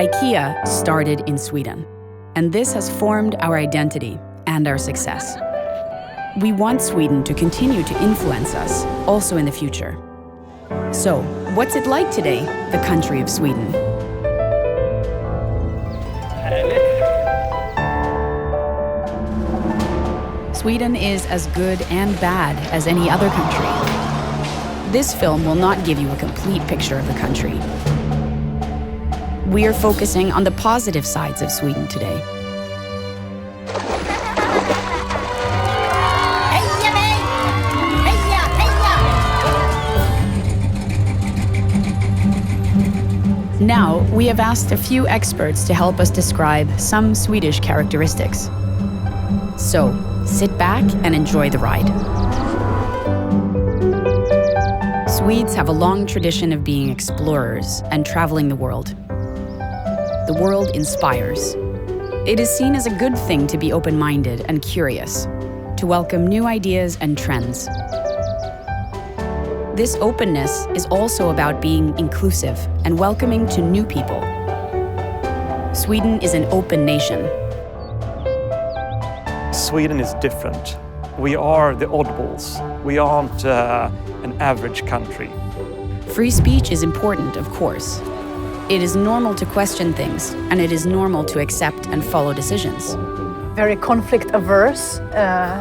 IKEA started in Sweden, and this has formed our identity and our success. We want Sweden to continue to influence us, also in the future. So, what's it like today, the country of Sweden? Sweden is as good and bad as any other country. This film will not give you a complete picture of the country. We are focusing on the positive sides of Sweden today. Now, we have asked a few experts to help us describe some Swedish characteristics. So, sit back and enjoy the ride. Swedes have a long tradition of being explorers and traveling the world. The world inspires. It is seen as a good thing to be open-minded and curious, to welcome new ideas and trends. This openness is also about being inclusive and welcoming to new people. Sweden is an open nation. Sweden is different. We are the oddballs. We aren't an average country. Free speech is important, of course. It is normal to question things, and it is normal to accept and follow decisions. Very conflict averse.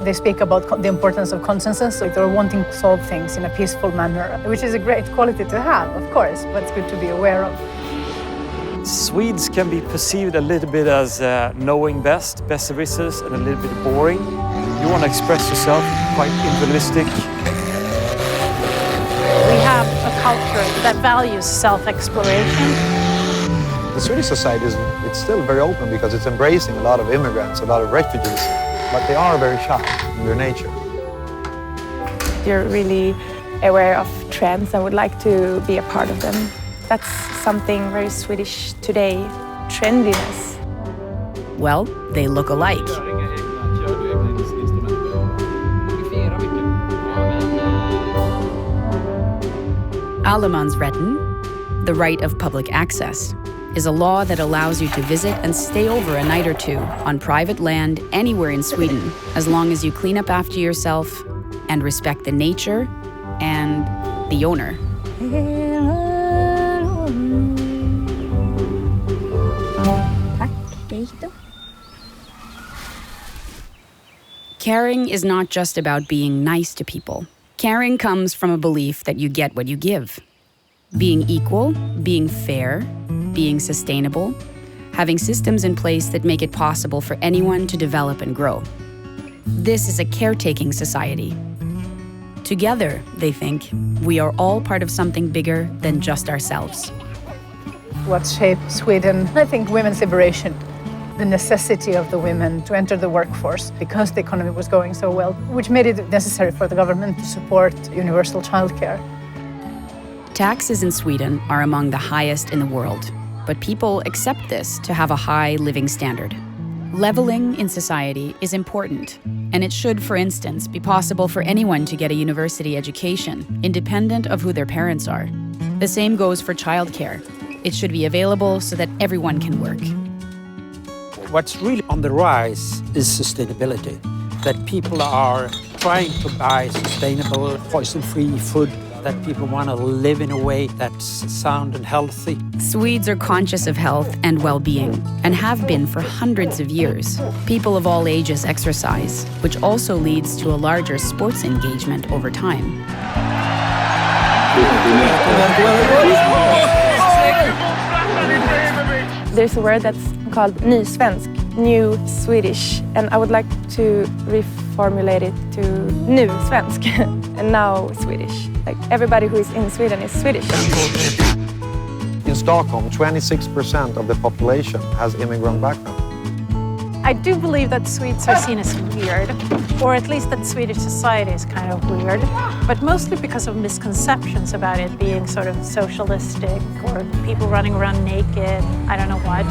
They speak about the importance of consensus, so they're wanting to solve things in a peaceful manner, which is a great quality to have, of course, but it's good to be aware of. Swedes can be perceived a little bit as knowing best, besserwissers, and a little bit boring. You want to express yourself, quite individualistic. We have a culture that values self-exploration. The Swedish society it's still very open because it's embracing a lot of immigrants, a lot of refugees, but they are very shy in their nature. You're really aware of trends and would like to be a part of them. That's something very Swedish today, trendiness. Well, they look alike. Allemansrätten, the right of public access, is a law that allows you to visit and stay over a night or two on private land anywhere in Sweden, as long as you clean up after yourself and respect the nature and the owner. Caring is not just about being nice to people. Caring comes from a belief that you get what you give. Being equal, being fair, being sustainable, having systems in place that make it possible for anyone to develop and grow. This is a caretaking society. Together, they think, we are all part of something bigger than just ourselves. What shaped Sweden? I think women's liberation. The necessity of the women to enter the workforce because the economy was going so well, which made it necessary for the government to support universal childcare. Taxes in Sweden are among the highest in the world, but people accept this to have a high living standard. Leveling in society is important, and it should, for instance, be possible for anyone to get a university education, independent of who their parents are. The same goes for childcare. It should be available so that everyone can work. What's really on the rise is sustainability, that people are trying to buy sustainable, poison-free food, that people want to live in a way that's sound and healthy. Swedes are conscious of health and well-being, and have been for hundreds of years. People of all ages exercise, which also leads to a larger sports engagement over time. There's a word that's called nysvensk, new Swedish, and I would like to reformulate it to nu svensk, and now Swedish. Like everybody who is in Sweden is Swedish. In Stockholm, 26% of the population has immigrant background. I do believe that Swedes are seen as weird, or at least that Swedish society is kind of weird, but mostly because of misconceptions about it being sort of socialistic or people running around naked, I don't know what.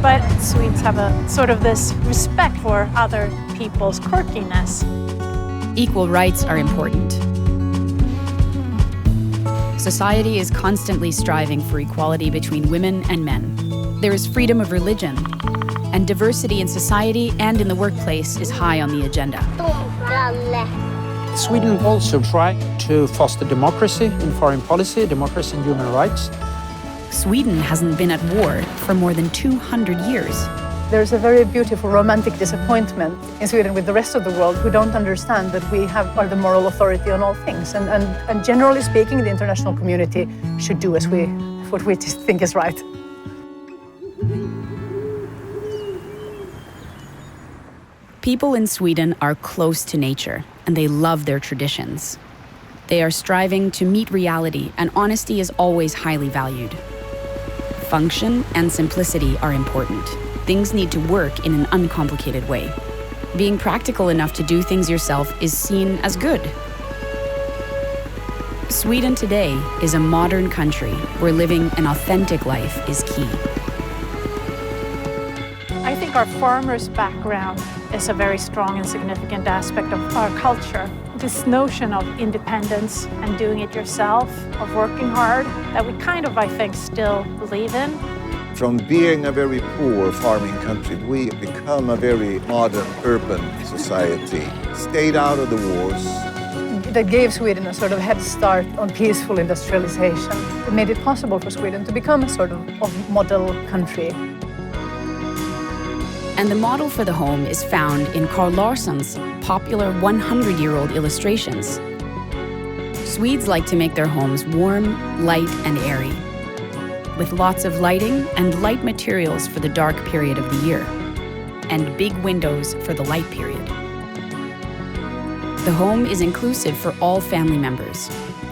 But Swedes have a sort of this respect for other people's quirkiness. Equal rights are important. society is constantly striving for equality between women and men. There is freedom of religion, and diversity in society and in the workplace is high on the agenda. Sweden also tried to foster democracy in foreign policy, democracy and human rights. Sweden hasn't been at war for more than 200 years. There's a very beautiful romantic disappointment in Sweden with the rest of the world who don't understand that we are the moral authority on all things. And generally speaking, the international community should do what we think is right. People in Sweden are close to nature, and they love their traditions. They are striving to meet reality, and honesty is always highly valued. Function and simplicity are important. Things need to work in an uncomplicated way. Being practical enough to do things yourself is seen as good. Sweden today is a modern country where living an authentic life is key. I think our farmers' background is a very strong and significant aspect of our culture. This notion of independence and doing it yourself, of working hard, that we kind of, I think, still believe in. From being a very poor farming country, we become a very modern, urban society. Stayed out of the wars. That gave Sweden a sort of head start on peaceful industrialization. It made it possible for Sweden to become a sort of model country. And the model for the home is found in Carl Larsson's popular 100-year-old illustrations. Swedes like to make their homes warm, light, and airy, with lots of lighting and light materials for the dark period of the year, and big windows for the light period. The home is inclusive for all family members.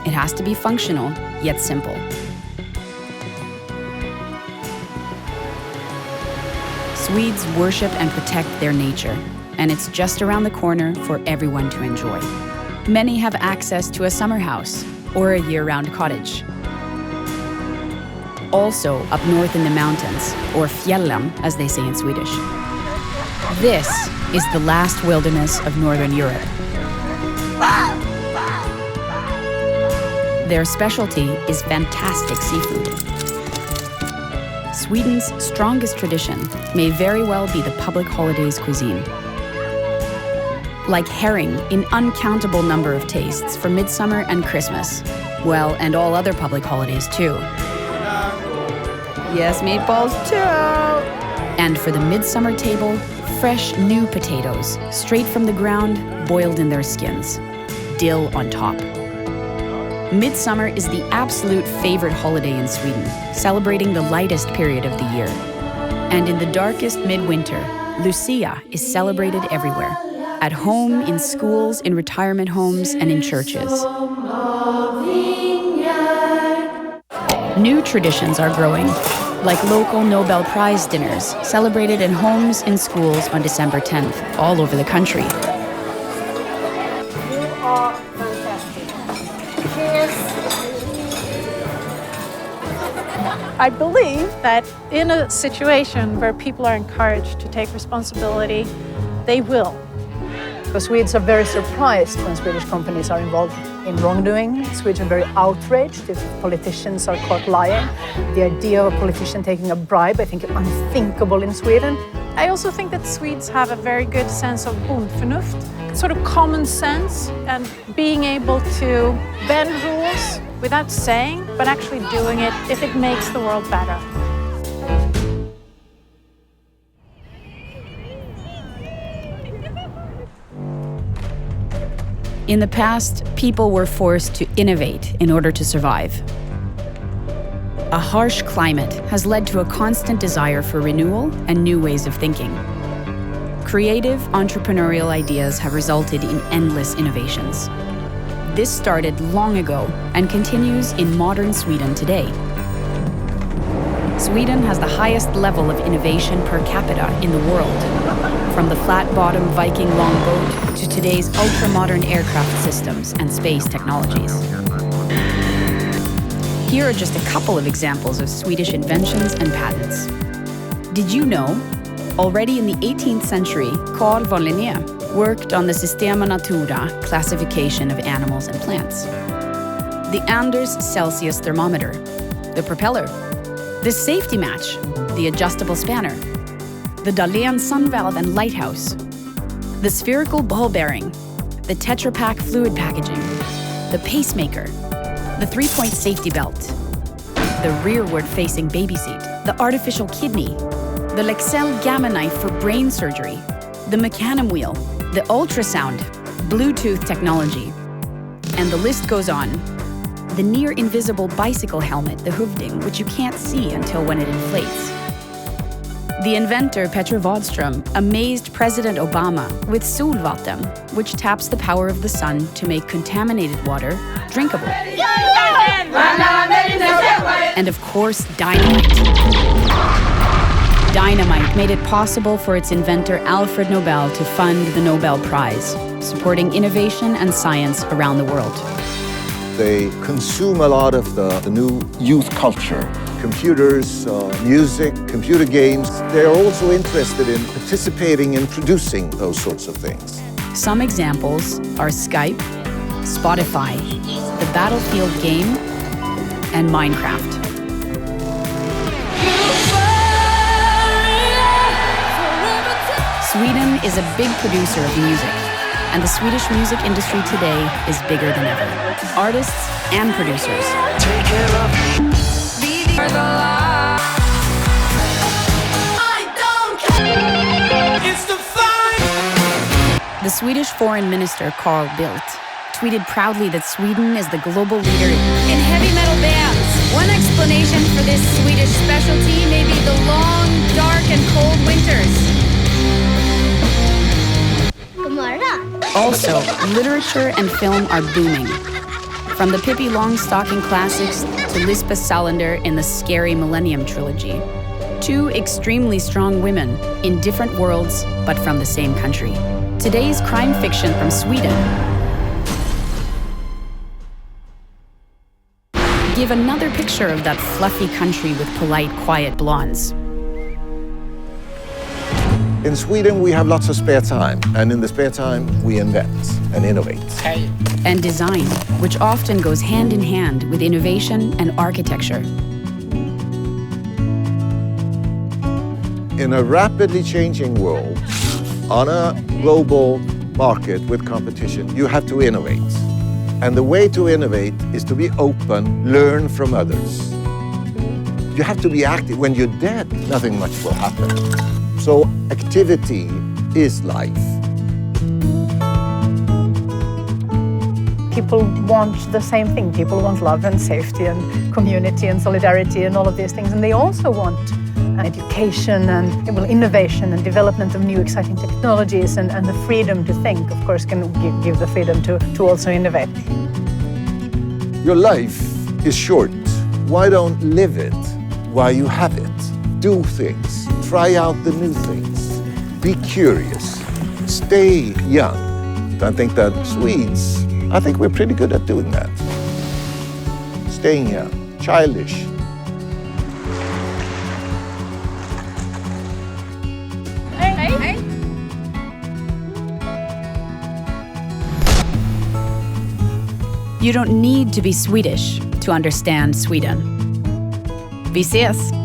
It has to be functional, yet simple. Swedes worship and protect their nature, and it's just around the corner for everyone to enjoy. Many have access to a summer house or a year-round cottage. Also up north in the mountains, or fjällen as they say in Swedish. This is the last wilderness of Northern Europe. Their specialty is fantastic seafood. Sweden's strongest tradition may very well be the public holidays cuisine. Like herring in uncountable number of tastes for midsummer and Christmas. Well, and all other public holidays too. Yes, meatballs too! And for the midsummer table, fresh new potatoes, straight from the ground, boiled in their skins. Dill on top. Midsummer is the absolute favorite holiday in Sweden, celebrating the lightest period of the year. And in the darkest midwinter, Lucia is celebrated everywhere. At home, in schools, in retirement homes, and in churches. New traditions are growing, like local Nobel Prize dinners, celebrated in homes and schools on December 10th, all over the country. I believe that in a situation where people are encouraged to take responsibility, they will. The Swedes are very surprised when Swedish companies are involved in wrongdoing. Swedes are very outraged if politicians are caught lying. The idea of a politician taking a bribe, I think, is unthinkable in Sweden. I also think that Swedes have a very good sense of bondförnuft, sort of common sense, and being able to bend rules without saying, but actually doing it if it makes the world better. In the past, people were forced to innovate in order to survive. A harsh climate has led to a constant desire for renewal and new ways of thinking. Creative, entrepreneurial ideas have resulted in endless innovations. This started long ago and continues in modern Sweden today. Sweden has the highest level of innovation per capita in the world, from the flat-bottom Viking longboat to today's ultra-modern aircraft systems and space technologies. Here are just a couple of examples of Swedish inventions and patents. Did you know? Already in the 18th century, Carl von Linné worked on the Systema Natura classification of animals and plants. the Anders Celsius thermometer, the propeller, the safety match, the adjustable spanner, the Dahlén sun valve and lighthouse, the spherical ball bearing, the Tetra Pak fluid packaging, the pacemaker, the 3-point safety belt, the rearward-facing baby seat, the artificial kidney, the Lexell Gamma knife for brain surgery, the Mecanum wheel, the ultrasound, Bluetooth technology, and the list goes on. The near-invisible bicycle helmet, the Hoofding, which you can't see until when it inflates. The inventor Petra Wadström amazed President Obama with Solvatten, which taps the power of the sun to make contaminated water drinkable. And of course, dynamite. Dynamite made it possible for its inventor Alfred Nobel to fund the Nobel Prize, supporting innovation and science around the world. They consume a lot of the new youth culture. Computers, music, computer games. They're also interested in participating in producing those sorts of things. Some examples are Skype, Spotify, the Battlefield game, and Minecraft. Sweden is a big producer of music, and the Swedish music industry today is bigger than ever. Artists and producers. The Swedish Foreign Minister Carl Bildt tweeted proudly that Sweden is the global leader in heavy metal bands. One explanation for this Swedish specialty may be the long, dark, and cold winters. Also, literature and film are booming. From the Pippi Longstocking classics to Lisbeth Salander in the Scary Millennium trilogy. Two extremely strong women in different worlds, but from the same country. Today's crime fiction from Sweden. Give another picture of that fluffy country with polite, quiet blondes. In Sweden, we have lots of spare time, and in the spare time, we invent and innovate. And design, which often goes hand in hand with innovation and architecture. In a rapidly changing world, on a global market with competition, you have to innovate. And the way to innovate is to be open, learn from others. You have to be active. When you're dead, nothing much will happen. So activity is life. People want the same thing. People want love and safety and community and solidarity and all of these things. And they also want education and innovation and development of new exciting technologies and the freedom to think, of course, can give the freedom to also innovate. Your life is short. Why don't live it while you have it? Do things. Try out the new things. Be curious. Stay young. I think that Swedes, I think we're pretty good at doing that. Staying young, childish. You don't need to be Swedish to understand Sweden. Vi ses!